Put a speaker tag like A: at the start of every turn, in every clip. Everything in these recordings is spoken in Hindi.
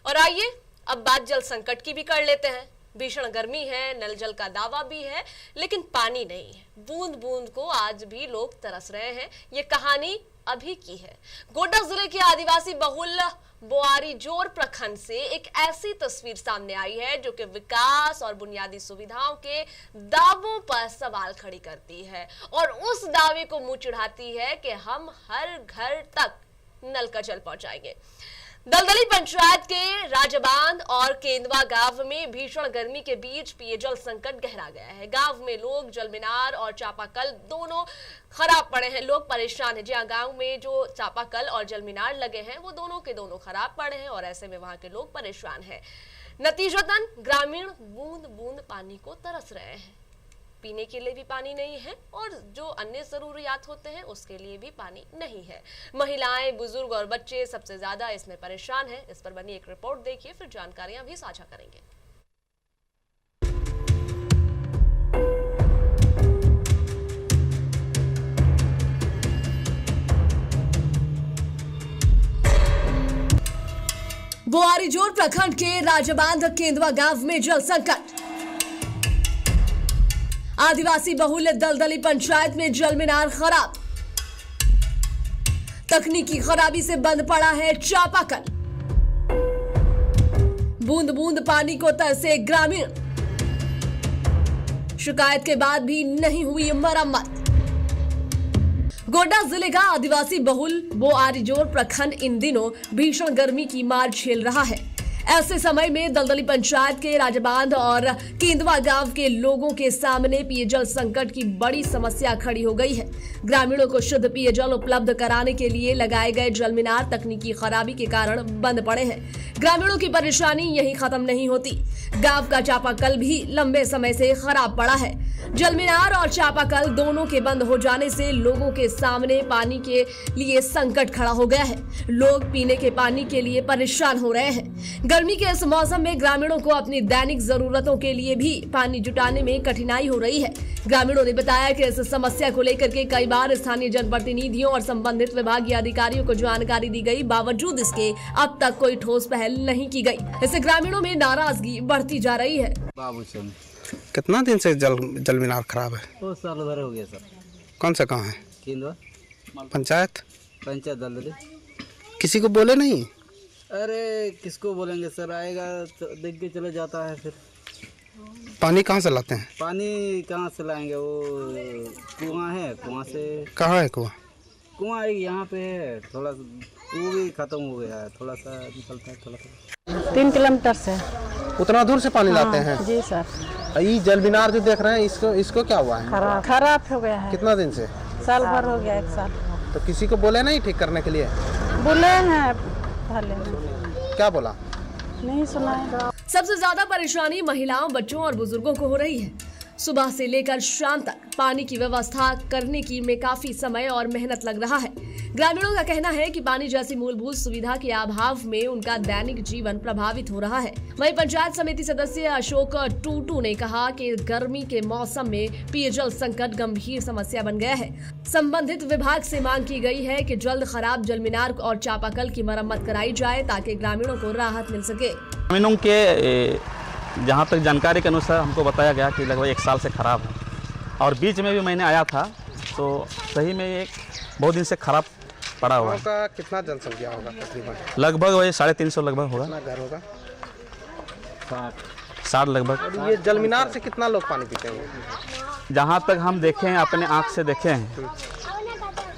A: और आइए अब बात जल संकट की भी कर लेते हैं। भीषण गर्मी है, नल जल का दावा भी है, लेकिन पानी नहीं है। बूंद बूंद को आज भी लोग तरस रहे हैं। ये कहानी अभी की है। गोड्डा जिले के आदिवासी बहुल बोआरीजोर प्रखंड से एक ऐसी तस्वीर सामने आई है जो कि विकास और बुनियादी सुविधाओं के दावों पर सवाल खड़ी करती है और उस दावे को मुंह चिढ़ाती है कि हम हर घर तक नल का जल पहुंचाएंगे। दलदली पंचायत के राजबांध और केंदवा गांव में भीषण गर्मी के बीच पेयजल संकट गहरा गया है। गांव में लोग जल मीनार और चापाकल दोनों खराब पड़े हैं। लोग परेशान हैं। जी हां, गांव में जो चापाकल और जल मीनार लगे हैं वो दोनों के दोनों खराब पड़े हैं और ऐसे में वहां के लोग परेशान हैं। नतीजतन ग्रामीण बूंद बूंद पानी को तरस रहे हैं। पीने के लिए भी पानी नहीं है और जो अन्य जरूरियात होते हैं उसके लिए भी पानी नहीं है। महिलाएं, बुजुर्ग और बच्चे सबसे ज्यादा इसमें परेशान हैं। इस पर बनी एक रिपोर्ट देखिए, फिर जानकारियां भी साझा करेंगे। बोआरीजोर प्रखंड के राजबांध केंदवा गांव में जल संकट। आदिवासी बहुल दलदली पंचायत में जल मीनार खराब। तकनीकी खराबी से बंद पड़ा है चापाकल। बूंद बूंद पानी को तरसे ग्रामीण। शिकायत के बाद भी नहीं हुई मरम्मत। गोड्डा जिले का आदिवासी बहुल बोआरीजोर प्रखंड इन दिनों भीषण गर्मी की मार झेल रहा है। ऐसे समय में दलदली पंचायत के राजबांध और केंदवा गांव के लोगों के सामने पेयजल संकट की बड़ी समस्या खड़ी हो गई है। ग्रामीणों को शुद्ध पेयजल उपलब्ध कराने के लिए लगाए गए जल मीनार तकनीकी खराबी के कारण बंद पड़े हैं। ग्रामीणों की परेशानी यहीं खत्म नहीं होती। गांव का चापाकल भी लंबे समय से खराब पड़ा है। जल मीनार और चापाकल दोनों के बंद हो जाने से लोगों के सामने पानी के लिए संकट खड़ा हो गया है। लोग पीने के पानी के लिए परेशान हो रहे हैं। गर्मी के इस मौसम में ग्रामीणों को अपनी दैनिक जरूरतों के लिए भी पानी जुटाने में कठिनाई हो रही है। ग्रामीणों ने बताया कि इस समस्या को लेकर के कई बार स्थानीय जनप्रतिनिधियों और संबंधित विभागीय अधिकारियों को जानकारी दी गई, बावजूद इसके अब तक कोई ठोस पहल नहीं की गई। इससे ग्रामीणों में नाराजगी बढ़ती जा रही है।
B: कितना दिन से जल मीनार खराब है?
C: 2 साल भर हो गया सर।
B: कौन सा कहाँ है?
C: केंदवा
B: पंचायत
C: दलदली।
B: किसी को बोले नहीं?
C: अरे किसको बोलेंगे सर, आएगा तो देख के चले जाता है। फिर
B: पानी कहाँ से लाते हैं?
C: पानी कहाँ से लाएंगे? वो कुआं है, कुआं से।
B: कहाँ है कुआं?
C: कुआं यहाँ पे है, थोड़ा वो भी खत्म हो गया है, थोड़ा सा निकलता है थोड़ा।
D: 3 किलोमीटर से।
B: उतना दूर से पानी लाते हैं?
D: जी सर।
B: ये जल मीनार जो देख रहे हैं इसको क्या हुआ है?
D: खराब हो गया है।
B: कितना दिन से?
D: साल भर हो गया, 1 साल।
B: तो किसी को बोले नहीं ठीक करने के लिए?
D: बोले हैं पहले।
B: क्या बोला?
D: नहीं सुना है।
A: सबसे ज्यादा परेशानी महिलाओं, बच्चों और बुजुर्गों को हो रही है। सुबह से लेकर शाम तक पानी की व्यवस्था करने की में काफी समय और मेहनत लग रहा है। ग्रामीणों का कहना है कि पानी जैसी मूलभूत सुविधा के अभाव में उनका दैनिक जीवन प्रभावित हो रहा है। वहीं पंचायत समिति सदस्य अशोक टूटू ने कहा कि गर्मी के मौसम में पेयजल संकट गंभीर समस्या बन गया है। संबंधित विभाग से मांग की गई है कि जल्द खराब जल मीनार और चापाकल की मरम्मत कराई जाए ताकि ग्रामीणों को राहत मिल सके।
E: ग्रामीणों के जहाँ तक जानकारी के अनुसार हमको बताया गया कि लगभग 1 साल से खराब है और बीच में भी मैंने आया था तो सही में एक बहुत दिन से खराब पड़ा हुआ है।
B: का कितना जनसंख्या होगा तकरीबन?
E: लगभग वही 350 लगभग होगा।
B: कितना घर होगा?
E: 60 लगभग।
B: ये जल मीनार से कितना लोग पानी पीते हैं?
E: जहाँ तक हम देखे हैं, अपने आँख से देखे हैं,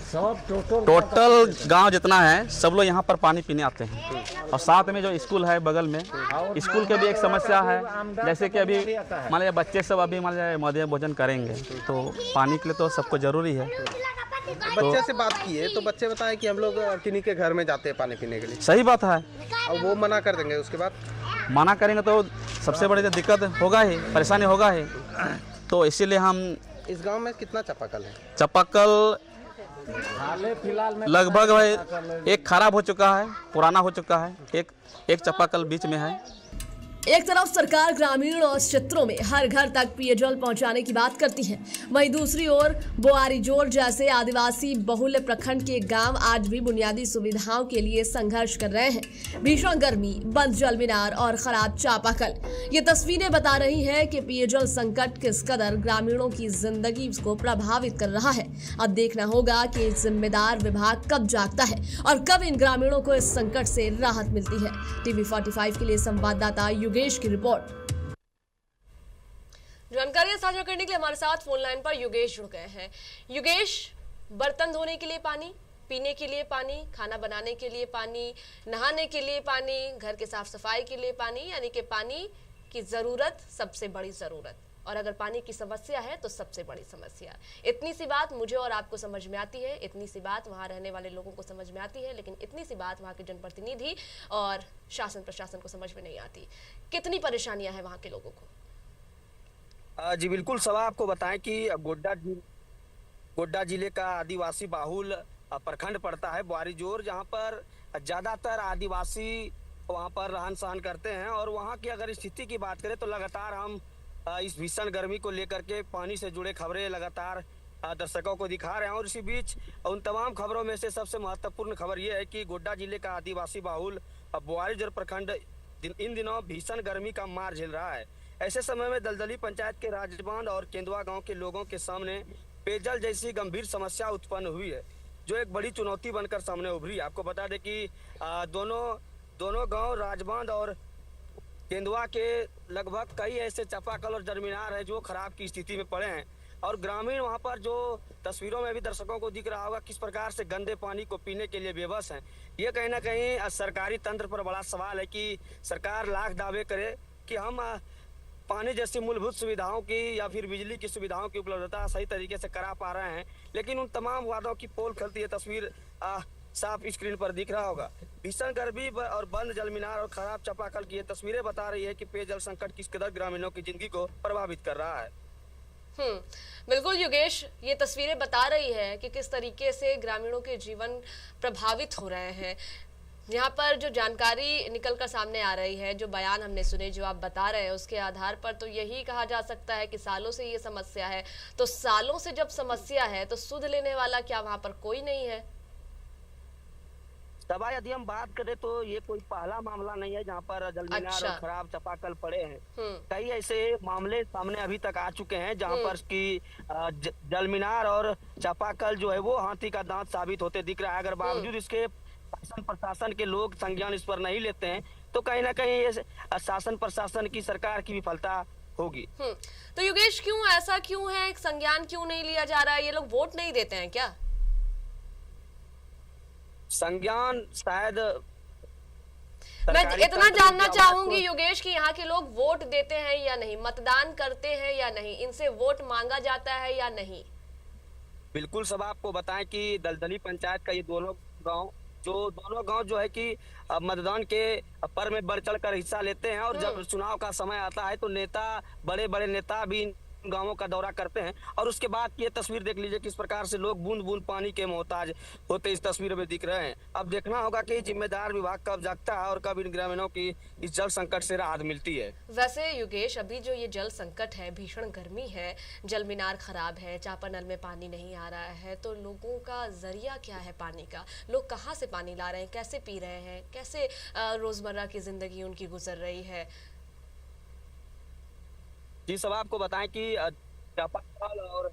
E: टोटल गांव जितना है सब लोग यहाँ पर पानी पीने आते हैं। और साथ में जो स्कूल है बगल में, स्कूल के भी एक समस्या है। जैसे कि अभी मान लीजिए बच्चे सब अभी मान लीजिए मध्याह्न भोजन करेंगे तो पानी के लिए तो सबको जरूरी है।
B: बच्चे से बात की है तो बच्चे बताए कि हम लोग किन्हीं के घर में जाते हैं पानी पीने के लिए।
E: सही बात है।
B: और वो मना कर देंगे, उसके बाद
E: मना करेंगे तो सबसे बड़ी दिक्कत होगा ही, परेशानी होगा ही। तो इसीलिए हम
B: इस गांव में कितना चापाकल है?
E: चापाकल लगभग भाई एक खराब हो चुका है, पुराना हो चुका है, एक चापाकल बीच में है।
A: एक तरफ सरकार ग्रामीण और क्षेत्रों में हर घर तक पेयजल पहुंचाने की बात करती है, वहीं दूसरी ओर बोआरीजोर जैसे आदिवासी बहुल्य प्रखंड के गांव आज भी बुनियादी सुविधाओं के लिए संघर्ष कर रहे हैं। भीषण गर्मी, बंद जल मीनार और खराब चापाकल, ये तस्वीरें बता रही हैं कि पेयजल संकट किस कदर ग्रामीणों की जिंदगी को प्रभावित कर रहा है। अब देखना होगा कि जिम्मेदार विभाग कब जागता है और कब इन ग्रामीणों को इस संकट से राहत मिलती है। टीवी 45 के लिए संवाददाता योगेश की रिपोर्ट। जानकारियां साझा करने के लिए हमारे साथ फोन लाइन पर योगेश जुड़ गए हैं। योगेश, बर्तन धोने के लिए पानी, पीने के लिए पानी, खाना बनाने के लिए पानी, नहाने के लिए पानी, घर के साफ सफाई के लिए पानी, यानी कि पानी की जरूरत सबसे बड़ी जरूरत, और अगर पानी की समस्या है तो सबसे बड़ी समस्या। इतनी सी बात मुझे और आपको समझ में आती है, इतनी सी बात वहाँ रहने वाले लोगों को समझ में आती है, लेकिन इतनी सी बात वहाँ के जनप्रतिनिधि और शासन प्रशासन को समझ में नहीं आती। कितनी परेशानियां हैं वहाँ के लोगों को?
F: जी बिल्कुल, सब आपको बताएं कि गोड्डा जिले का आदिवासी बाहुल प्रखंड पड़ता है बोआरीजोर, जहाँ पर ज्यादातर आदिवासी वहाँ पर रहन सहन करते हैं। और वहाँ की अगर स्थिति की बात करें तो लगातार हम इस भीषण गर्मी को लेकर के पानी से जुड़े खबरें लगातार दर्शकों को दिखा रहे हैं। और इसी बीच उन तमाम खबरों में से सबसे महत्वपूर्ण खबर यह है कि गोड्डा जिले का आदिवासी बाहुल बोआरीजोर प्रखंड इन दिनों भीषण गर्मी का मार झेल रहा है। ऐसे समय में दलदली पंचायत के राजबांध और केंदुआ गांव के लोगों के सामने पेयजल जैसी गंभीर समस्या उत्पन्न हुई है, जो एक बड़ी चुनौती बनकर सामने उभरी। आपको बता दें कि दोनों गांव राजबांध और केंदुआ के लगभग कई ऐसे चापाकल और जलमीनार है जो खराब की स्थिति में पड़े हैं। और ग्रामीण वहां पर जो तस्वीरों में भी दर्शकों को दिख रहा होगा किस प्रकार से गंदे पानी को पीने के लिए बेबस हैं। ये कहीं ना कहीं सरकारी तंत्र पर बड़ा सवाल है कि सरकार लाख दावे करे कि हम पानी जैसी मूलभूत सुविधाओं की या फिर बिजली की सुविधाओं की उपलब्धता सही तरीके से करा पा रहे हैं, लेकिन उन तमाम वादों की पोल खलती है तस्वीर साफ स्क्रीन पर दिख रहा होगा। भीषण गर्मी और बंद जलमीनार और खराब चापाकल की ये तस्वीरें बता रही है कि पेयजल संकट किस कदर ग्रामीणों की जिंदगी को प्रभावित कर रहा है।
A: बिल्कुल योगेश, ये तस्वीरें बता रही है कि किस तरीके से ग्रामीणों के जीवन प्रभावित हो रहे हैं। यहाँ पर जो जानकारी निकल कर सामने आ रही है, जो बयान हमने सुने, जो आप बता रहे हैं, उसके आधार पर तो यही कहा जा सकता है कि सालों से ये समस्या है। तो सालों से जब समस्या है तो सुध लेने वाला क्या वहाँ पर कोई नहीं है?
F: सभा यदि हम बात करें तो ये कोई पहला मामला नहीं है जहाँ पर जलमीनार और खराब चापाकल पड़े हैं। कई ऐसे मामले सामने अभी तक आ चुके हैं जहाँ पर की जलमीनार और चापाकल जो है वो हाथी का दांत साबित होते दिख रहा है। अगर बावजूद इसके शासन प्रशासन के लोग संज्ञान इस पर नहीं लेते हैं तो कहीं ना कहीं ये शासन प्रशासन की, सरकार की विफलता होगी।
A: तो योगेश, क्यों ऐसा क्यों है, संज्ञान क्यों नहीं लिया जा रहा है? ये लोग वोट नहीं देते हैं क्या?
F: संज्ञान शायद
A: मैं इतना जानना चाहूंगी योगेश कि यहाँ के लोग वोट देते हैं या नहीं, मतदान करते हैं या नहीं, इनसे वोट मांगा जाता है या नहीं?
F: बिल्कुल, सब आपको बताएं कि दलदली पंचायत का ये दोनों गांव जो है कि मतदान के पर्व में बढ़ चढ़ कर हिस्सा लेते हैं। और जब चुनाव का समय आता है तो बड़े बड़े नेता भी गांवों का दौरा करते हैं। और उसके बाद ये तस्वीर देख लीजिए किस प्रकार से लोग बूंद बूंद पानी के मोहताज होते इस तस्वीर में दिख रहे हैं। अब देखना होगा कि जिम्मेदार विभाग कब जागता है और कब इन ग्रामीणों की इस जल संकट से राहत मिलती है।
A: वैसे योगेश, अभी जो ये जल संकट है, भीषण गर्मी है, जल मीनार खराब है, चापानल में पानी नहीं आ रहा है, तो लोगों का जरिया क्या है पानी का? लोग कहाँ से पानी ला रहे हैं, कैसे पी रहे हैं, कैसे रोजमर्रा की जिंदगी उनकी गुजर रही है?
F: जी, सब आपको बताएं कि चापाकल और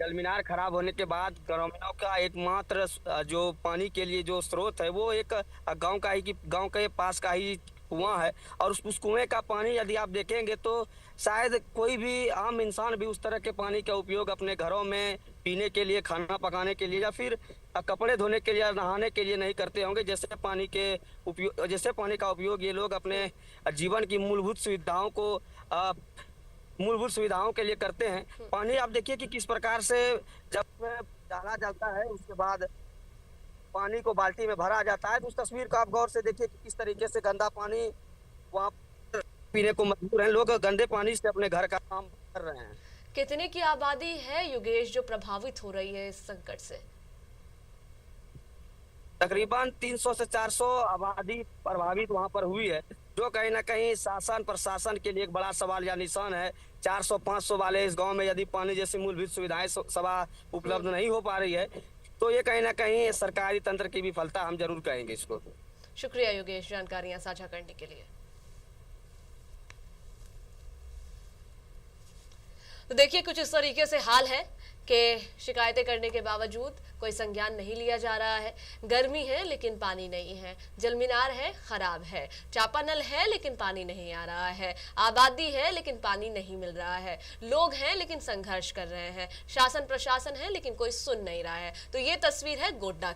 F: जलमीनार खराब होने के बाद ग्रामीणों का एकमात्र जो पानी के लिए जो स्रोत है वो एक गांव के पास का ही कुआं है। और उस कुएं का पानी यदि आप देखेंगे तो शायद कोई भी आम इंसान भी उस तरह के पानी का उपयोग अपने घरों में पीने के लिए, खाना पकाने के लिए या फिर कपड़े धोने के लिए, नहाने के लिए नहीं करते होंगे। जैसे पानी का उपयोग ये लोग अपने जीवन की मूलभूत सुविधाओं के लिए करते हैं। पानी आप देखिए कि किस प्रकार से जब डाला जाता है उसके बाद पानी को बाल्टी में भरा जाता है। तो उस तस्वीर को आप गौर से देखिए कि किस तरीके से गंदा पानी वहाँ पीने को मजबूर हैं लोग, गंदे पानी से अपने घर का काम कर रहे हैं।
A: कितने की आबादी है योगेश जो प्रभावित हो रही है इस संकट से?
F: तकरीबन 300 से 400 आबादी प्रभावित वहाँ पर हुई है। जो कहीं ना कहीं शासन प्रशासन के लिए एक बड़ा सवाल या निशान है। 400-500 वाले इस गांव में यदि पानी जैसी मूलभूत सुविधाएं सभा उपलब्ध नहीं हो पा रही है तो ये कहीं ना कहीं सरकारी तंत्र की विफलता हम जरूर कहेंगे इसको।
A: शुक्रिया योगेश जानकारियां साझा करने के लिए। तो देखिए कुछ इस तरीके से हाल है कि शिकायतें करने के बावजूद कोई संज्ञान नहीं लिया जा रहा है। गर्मी है लेकिन पानी नहीं है, जलमीनार है खराब है, चापानल है लेकिन पानी नहीं आ रहा है, आबादी है लेकिन पानी नहीं मिल रहा है, लोग हैं लेकिन संघर्ष कर रहे हैं, शासन प्रशासन है लेकिन कोई सुन नहीं रहा है। तो ये तस्वीर है गोड्डा